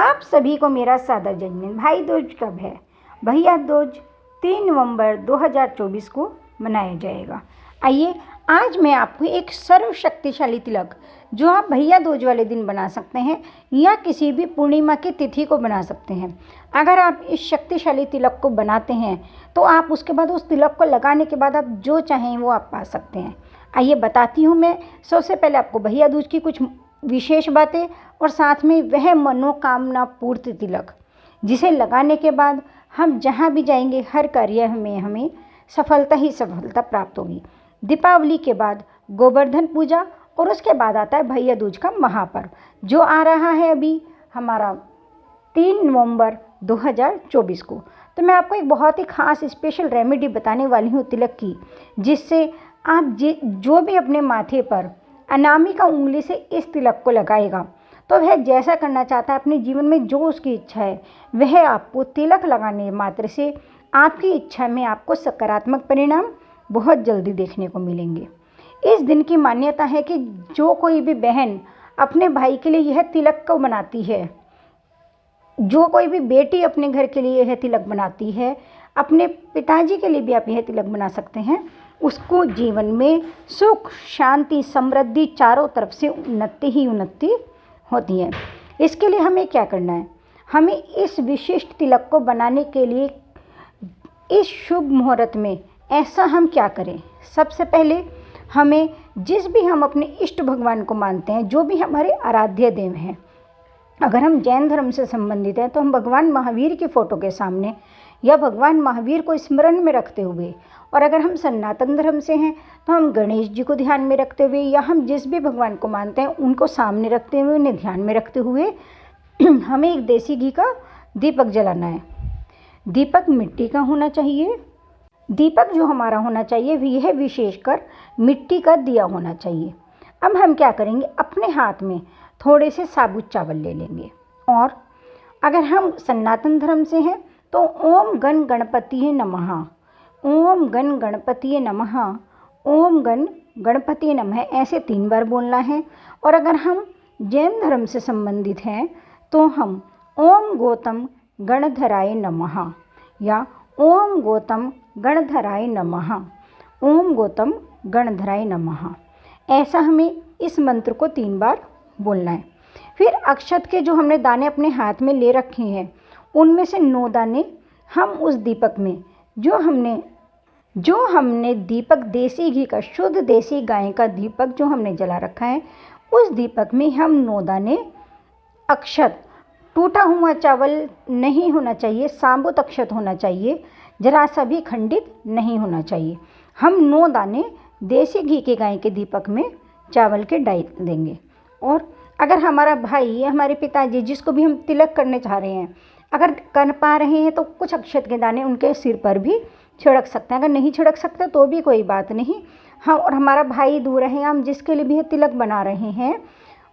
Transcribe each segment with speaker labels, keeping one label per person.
Speaker 1: आप सभी को मेरा सादर जजमेंट। भाई दूज कब है? भैया दूज 3 नवंबर 2024 को मनाया जाएगा। आइए आज मैं आपको एक सर्वशक्तिशाली तिलक जो आप भैया दूज वाले दिन बना सकते हैं या किसी भी पूर्णिमा की तिथि को बना सकते हैं। अगर आप इस शक्तिशाली तिलक को बनाते हैं तो आप उसके बाद उस तिलक को लगाने के बाद आप जो चाहें वो आप पा सकते हैं। आइए बताती हूँ मैं। सबसे पहले आपको भैया दूज की कुछ विशेष बातें और साथ में वह मनोकामना पूर्ति तिलक जिसे लगाने के बाद हम जहाँ भी जाएंगे हर कार्य में हमें सफलता ही सफलता प्राप्त होगी। दीपावली के बाद गोवर्धन पूजा और उसके बाद आता है भैया दूज का महापर्व जो आ रहा है अभी हमारा 3 नवंबर 2024 को। तो मैं आपको एक बहुत ही ख़ास स्पेशल रेमेडी बताने वाली हूँ तिलक की, जिससे आप जो भी अपने माथे पर अनामिका उंगली से इस तिलक को लगाएगा तो वह जैसा करना चाहता है अपने जीवन में, जो उसकी इच्छा है वह आपको तिलक लगाने मात्र से आपकी इच्छा में आपको सकारात्मक परिणाम बहुत जल्दी देखने को मिलेंगे। इस दिन की मान्यता है कि जो कोई भी बहन अपने भाई के लिए यह तिलक को बनाती है, जो कोई भी बेटी अपने घर के लिए यह तिलक बनाती है, अपने पिताजी के लिए भी आप यह तिलक बना सकते हैं, उसको जीवन में सुख शांति समृद्धि चारों तरफ से उन्नति ही उन्नति होती है। इसके लिए हमें क्या करना है? हमें इस विशिष्ट तिलक को बनाने के लिए इस शुभ मुहूर्त में ऐसा हम क्या करें? सबसे पहले हमें जिस भी हम अपने इष्ट भगवान को मानते हैं, जो भी हमारे आराध्य देव हैं, अगर हम जैन धर्म से संबंधित हैं तो हम भगवान महावीर की फ़ोटो के सामने या भगवान महावीर को स्मरण में रखते हुए, और अगर हम सनातन धर्म से हैं तो हम गणेश जी को ध्यान में रखते हुए या हम जिस भी भगवान को मानते हैं उनको सामने रखते हुए उन्हें ध्यान में रखते हुए हमें एक देसी घी का दीपक जलाना है। दीपक मिट्टी का होना चाहिए। दीपक जो हमारा होना चाहिए यह विशेषकर मिट्टी का दिया होना चाहिए। अब हम क्या करेंगे? अपने हाथ में थोड़े से साबुत चावल ले लेंगे, और अगर हम सनातन धर्म से हैं तो ओम गण गणपति नमः, ओम गण गणपति नमः, ओम गण गणपति नमः ऐसे 3 बार बोलना है। और अगर हम जैन धर्म से संबंधित हैं तो हम ओम गौतम गणधराय नमः या ओम गौतम गणधराय नमः, ओम गौतम गणधराय नमः ऐसा हमें इस मंत्र को 3 बार बोलना है। फिर अक्षत के जो हमने दाने अपने हाथ में ले रखे हैं उनमें से 9 दाने हम उस दीपक में जो हमने दीपक देसी घी का शुद्ध देसी गाय का दीपक जो हमने जला रखा है उस दीपक में हम 9 दाने अक्षत, टूटा हुआ चावल नहीं होना चाहिए, साबुत अक्षत होना चाहिए, जरा सा भी खंडित नहीं होना चाहिए। हम 9 दाने देसी घी के गाय के दीपक में चावल के डाल देंगे। और अगर हमारा भाई या हमारे पिताजी जिसको भी हम तिलक करने चाह रहे हैं अगर कर पा रहे हैं तो कुछ अक्षत के दाने उनके सिर पर भी छिड़क सकते हैं। अगर नहीं छिड़क सकते तो भी कोई बात नहीं। हम और हमारा भाई दूर है, हम जिसके लिए भी ये तिलक बना रहे हैं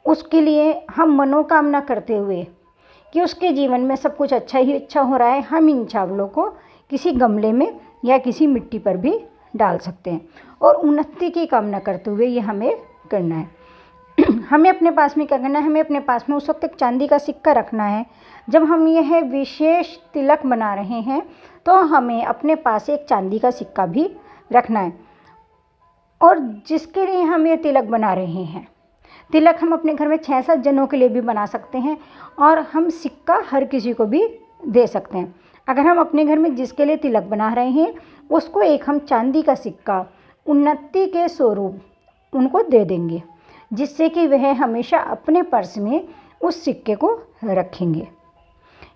Speaker 1: उसके लिए हम मनोकामना करते हुए कि उसके जीवन में सब कुछ अच्छा ही अच्छा हो रहा है, हम इन चावलों को किसी गमले में या किसी मिट्टी पर भी डाल सकते हैं और उन्नति की कामना करते हुए ये हमें करना है। हमें अपने पास में क्या करना है? हमें अपने पास में उस वक्त एक चांदी का सिक्का रखना है। जब हम यह विशेष तिलक बना रहे हैं तो हमें अपने पास एक चांदी का सिक्का भी रखना है। और जिसके लिए हम ये तिलक बना रहे हैं, तिलक हम अपने घर में 6-7 जनों के लिए भी बना सकते हैं और हम सिक्का हर किसी को भी दे सकते हैं। अगर हम अपने घर में जिसके लिए तिलक बना रहे हैं उसको एक हम चांदी का सिक्का उन्नति के स्वरूप उनको दे देंगे, जिससे कि वह हमेशा अपने पर्स में उस सिक्के को रखेंगे।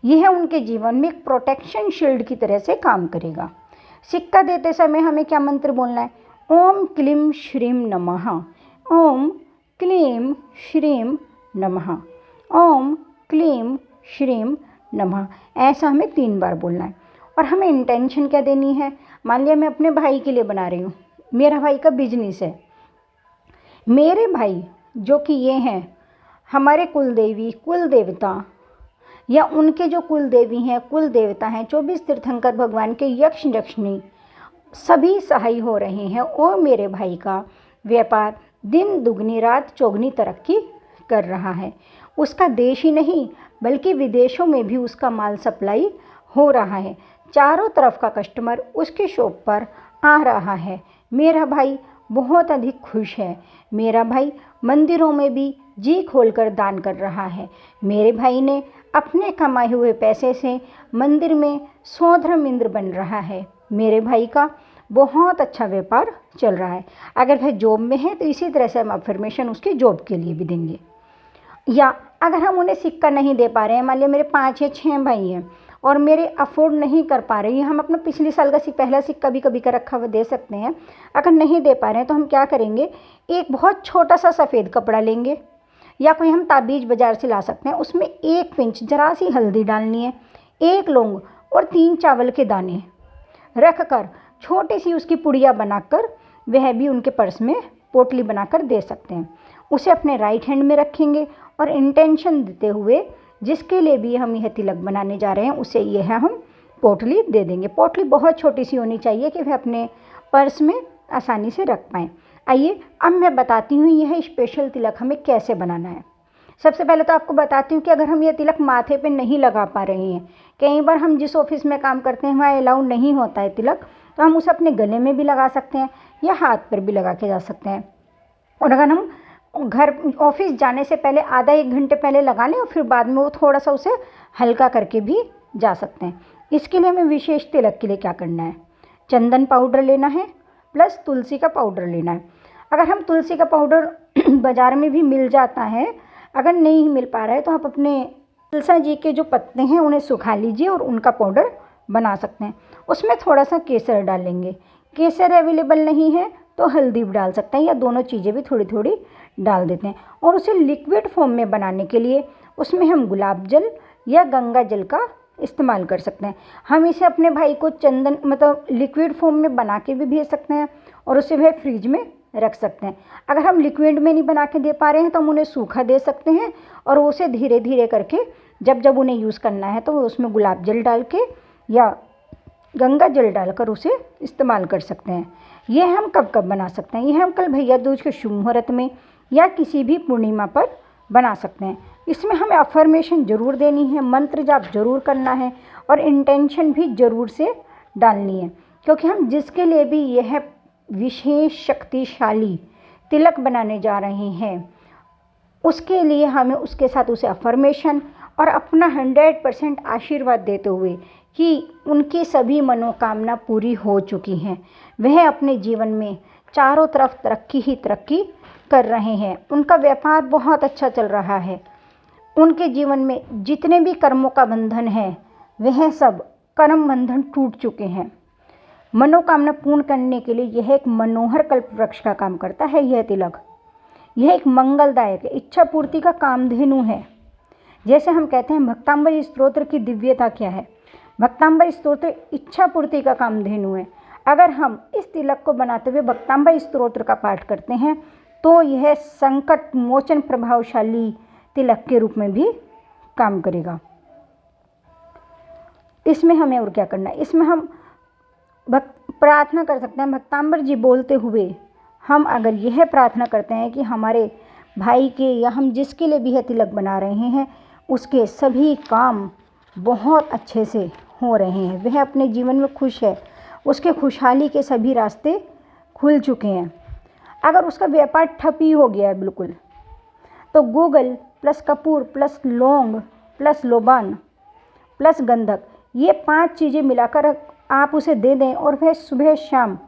Speaker 1: यह उनके जीवन में एक प्रोटेक्शन शील्ड की तरह से काम करेगा। सिक्का देते समय हमें क्या मंत्र बोलना है? ओम क्लीम श्रीम नमः, ओम क्लीम श्रीम नमः, ओम क्लीम श्रीम नमः ऐसा हमें 3 बार बोलना है। और हमें इंटेंशन क्या देनी है? मान लिया मैं अपने भाई के लिए बना रही हूँ, मेरा भाई का बिजनेस है, मेरे भाई जो कि ये हैं हमारे कुलदेवी कुल देवता या उनके जो कुल देवी हैं कुल देवता हैं 24 तीर्थंकर भगवान के यक्ष यक्षिणी सभी सहाय हो रहे हैं और मेरे भाई का व्यापार दिन दुगनी रात चौगनी तरक्की कर रहा है उसका देश ही नहीं बल्कि विदेशों में भी उसका माल सप्लाई हो रहा है। चारों तरफ का कस्टमर उसकी शॉप पर आ रहा है। मेरा भाई बहुत अधिक खुश है। मेरा भाई मंदिरों में भी जी खोलकर दान कर रहा है। मेरे भाई ने अपने कमाए हुए पैसे से मंदिर में सौधर्म इंद्र बन रहा है। मेरे भाई का बहुत अच्छा व्यापार चल रहा है। अगर वह जॉब में है तो इसी तरह से हम अफर्मेशन उसके जॉब के लिए भी देंगे। या अगर हम उन्हें सिक्का नहीं दे पा रहे हैं, मान लिया मेरे 5 या 6 भाई हैं और मेरे अफोर्ड नहीं कर पा रहे हैं, हम अपना पिछले साल का पहला सिक्का भी कभी का रखा हुआ दे सकते हैं। अगर नहीं दे पा रहे हैं तो हम क्या करेंगे, एक बहुत छोटा सा सफ़ेद कपड़ा लेंगे या कोई हम ताबीज़ बाज़ार से ला सकते हैं। उसमें 1 पिंच जरा सी हल्दी डालनी है, 1 लौंग और 3 चावल के दाने रख कर छोटी सी उसकी पुड़िया बनाकर वह भी उनके पर्स में पोटली बनाकर दे सकते हैं। उसे अपने राइट हैंड में रखेंगे और इंटेंशन देते हुए जिसके लिए भी हम यह तिलक बनाने जा रहे हैं उसे यह हम पोटली दे देंगे। पोटली बहुत छोटी सी होनी चाहिए कि वह अपने पर्स में आसानी से रख पाएँ। आइए अब मैं बताती हूँ यह स्पेशल तिलक हमें कैसे बनाना है। सबसे पहले तो आपको बताती हूँ कि अगर हम ये तिलक माथे पे नहीं लगा पा रहे हैं, कई बार हम जिस ऑफिस में काम करते हैं वहाँ अलाउ नहीं होता है तिलक, तो हम उसे अपने गले में भी लगा सकते हैं या हाथ पर भी लगा के जा सकते हैं। और अगर हम घर ऑफिस जाने से पहले आधा 1 घंटे पहले लगा लें और फिर बाद में वो थोड़ा सा उसे हल्का करके भी जा सकते हैं। इसके लिए हमें विशेष तिलक के लिए क्या करना है, चंदन पाउडर लेना है प्लस तुलसी का पाउडर लेना है। अगर हम तुलसी का पाउडर बाज़ार में भी मिल जाता है, अगर नहीं मिल पा रहा है तो आप अपने तुलसी जी के जो पत्ते हैं उन्हें सुखा लीजिए और उनका पाउडर बना सकते हैं। उसमें थोड़ा सा केसर डालेंगे। केसर अवेलेबल नहीं है तो हल्दी भी डाल सकते हैं या दोनों चीज़ें भी थोड़ी थोड़ी डाल देते हैं। और उसे लिक्विड फॉर्म में बनाने के लिए उसमें हम गुलाब जल या गंगा जल का इस्तेमाल कर सकते हैं। हम इसे अपने भाई को चंदन मतलब लिक्विड फॉर्म में बना के भी भेज सकते हैं और उसे वह फ्रिज में रख सकते हैं। अगर हम लिक्विड में नहीं बना के दे पा रहे हैं तो हम उन्हें सूखा दे सकते हैं और उसे धीरे धीरे करके जब जब उन्हें यूज़ करना है तो उसमें गुलाब जल डाल के या गंगा जल डालकर उसे इस्तेमाल कर सकते हैं। यह हम कब कब बना सकते हैं, यह हम कल भैया दूज के शुभ मुहूर्त में या किसी भी पूर्णिमा पर बना सकते हैं। इसमें हमें अफर्मेशन ज़रूर देनी है, मंत्र जाप जरूर करना है और इंटेंशन भी ज़रूर से डालनी है, क्योंकि हम जिसके लिए भी यह विशेष शक्तिशाली तिलक बनाने जा रहे हैं उसके लिए हमें उसके साथ उसे अफर्मेशन और अपना 100% आशीर्वाद देते हुए कि उनकी सभी मनोकामना पूरी हो चुकी हैं, वह अपने जीवन में चारों तरफ तरक्की ही तरक्की कर रहे हैं, उनका व्यापार बहुत अच्छा चल रहा है, उनके जीवन में जितने भी कर्मों का बंधन है वह सब कर्म बंधन टूट चुके हैं। मनोकामना पूर्ण करने के लिए यह एक मनोहर कल्प वृक्ष का काम करता है। यह तिलक यह एक मंगलदायक इच्छा पूर्ति का कामधेनु है। जैसे हम कहते हैं भक्तांबर स्तोत्र की दिव्यता क्या है, भक्तांबर स्तोत्र इच्छा पूर्ति का कामधेनु है। अगर हम इस तिलक को बनाते हुए भक्तांबर स्तोत्र का पाठ करते हैं तो यह संकट मोचन प्रभावशाली तिलक के रूप में भी काम करेगा। इसमें हमें और क्या करना है, इसमें हम प्रार्थना कर सकते हैं भक्तांबर जी बोलते हुए। हम अगर यह प्रार्थना करते हैं कि हमारे भाई के या हम जिसके लिए भी यह तिलक बना रहे हैं उसके सभी काम बहुत अच्छे से हो रहे हैं, वह अपने जीवन में खुश है, उसके खुशहाली के सभी रास्ते खुल चुके हैं। अगर उसका व्यापार ठप ही हो गया है बिल्कुल, तो गूगल प्लस कपूर प्लस लौंग प्लस लोबान प्लस गंधक ये 5 चीज़ें मिलाकर आप उसे दे दें और वह सुबह शाम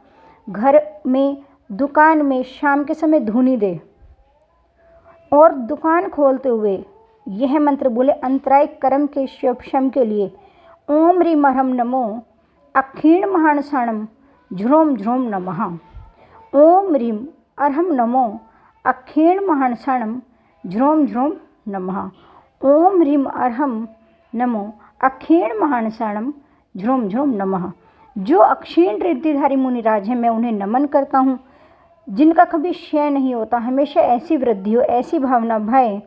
Speaker 1: घर में दुकान में शाम के समय धूनी दे और दुकान खोलते हुए यह मंत्र बोले, अंतराय कर्म के शम के लिए ओम ह्रीम अरहम नमो अक्षीण महानसाणम झ्रोम झ्रोम नमः। ओम ह्रीम अरहम नमो अक्षीण महानसाणम झ्रोम झ्रोम नमः। ओम ह्रीम अरहम नमो अक्षीण महानसाणम झ्रोम झ्रोम नमः। जो अक्षीण रिद्धिधारी मुनिराज हैं मैं उन्हें नमन करता हूँ, जिनका कभी क्षय नहीं होता, हमेशा ऐसी वृद्धि हो, ऐसी भावना भय।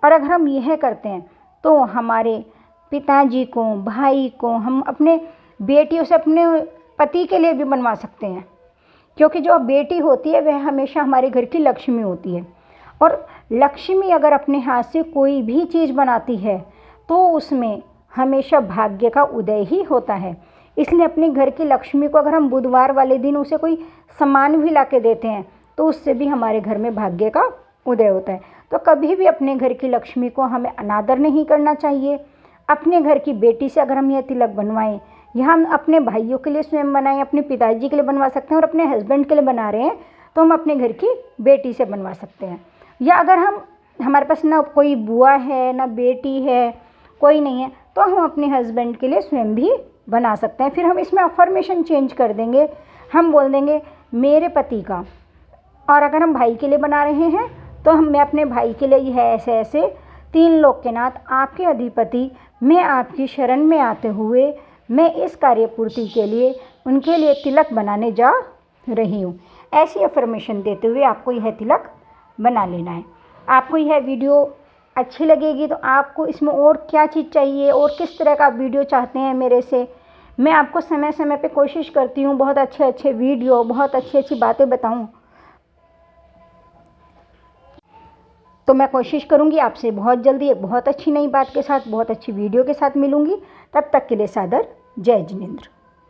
Speaker 1: और अगर हम यह करते हैं तो हमारे पिताजी को, भाई को, हम अपने बेटियों से अपने पति के लिए भी बनवा सकते हैं, क्योंकि जो बेटी होती है वह हमेशा हमारे घर की लक्ष्मी होती है। और लक्ष्मी अगर अपने हाथ से कोई भी चीज़ बनाती है तो उसमें हमेशा भाग्य का उदय ही होता है। इसलिए अपने घर की लक्ष्मी को अगर हम बुधवार वाले दिन उसे कोई सामान भी ला के देते हैं तो उससे भी हमारे घर में भाग्य का उदय होता है। तो कभी भी अपने घर की लक्ष्मी को हमें अनादर नहीं करना चाहिए। अपने घर की बेटी से अगर हम यह तिलक बनवाएं या हम अपने भाइयों के लिए स्वयं बनाएं, अपने पिताजी के लिए बनवा सकते हैं, और अपने हस्बैंड के लिए बना रहे हैं तो हम अपने घर की बेटी से बनवा सकते हैं। या अगर हमारे पास ना कोई बुआ है ना बेटी है, कोई नहीं है, तो हम अपने हस्बैंड के लिए स्वयं भी बना सकते हैं। फिर हम इसमें अफर्मेशन चेंज कर देंगे, हम बोल देंगे मेरे पति का। और अगर हम भाई के लिए बना रहे हैं तो मैं अपने भाई के लिए है ऐसे ऐसे 3 लोक के नाथ आपके अधिपति, मैं आपकी शरण में आते हुए मैं इस कार्य पूर्ति के लिए उनके लिए तिलक बनाने जा रही हूँ। ऐसी अफर्मेशन देते हुए आपको यह तिलक बना लेना है। आपको यह वीडियो अच्छी लगेगी तो आपको इसमें और क्या चीज़ चाहिए और किस तरह का वीडियो चाहते हैं मेरे से, मैं आपको समय समय पे कोशिश करती हूँ बहुत अच्छे अच्छे वीडियो, बहुत अच्छी अच्छी बातें बताऊँ। तो मैं कोशिश करूँगी आपसे बहुत जल्दी एक बहुत अच्छी नई बात के साथ, बहुत अच्छी वीडियो के साथ मिलूँगी। तब तक के लिए सादर जय जिनेंद्र।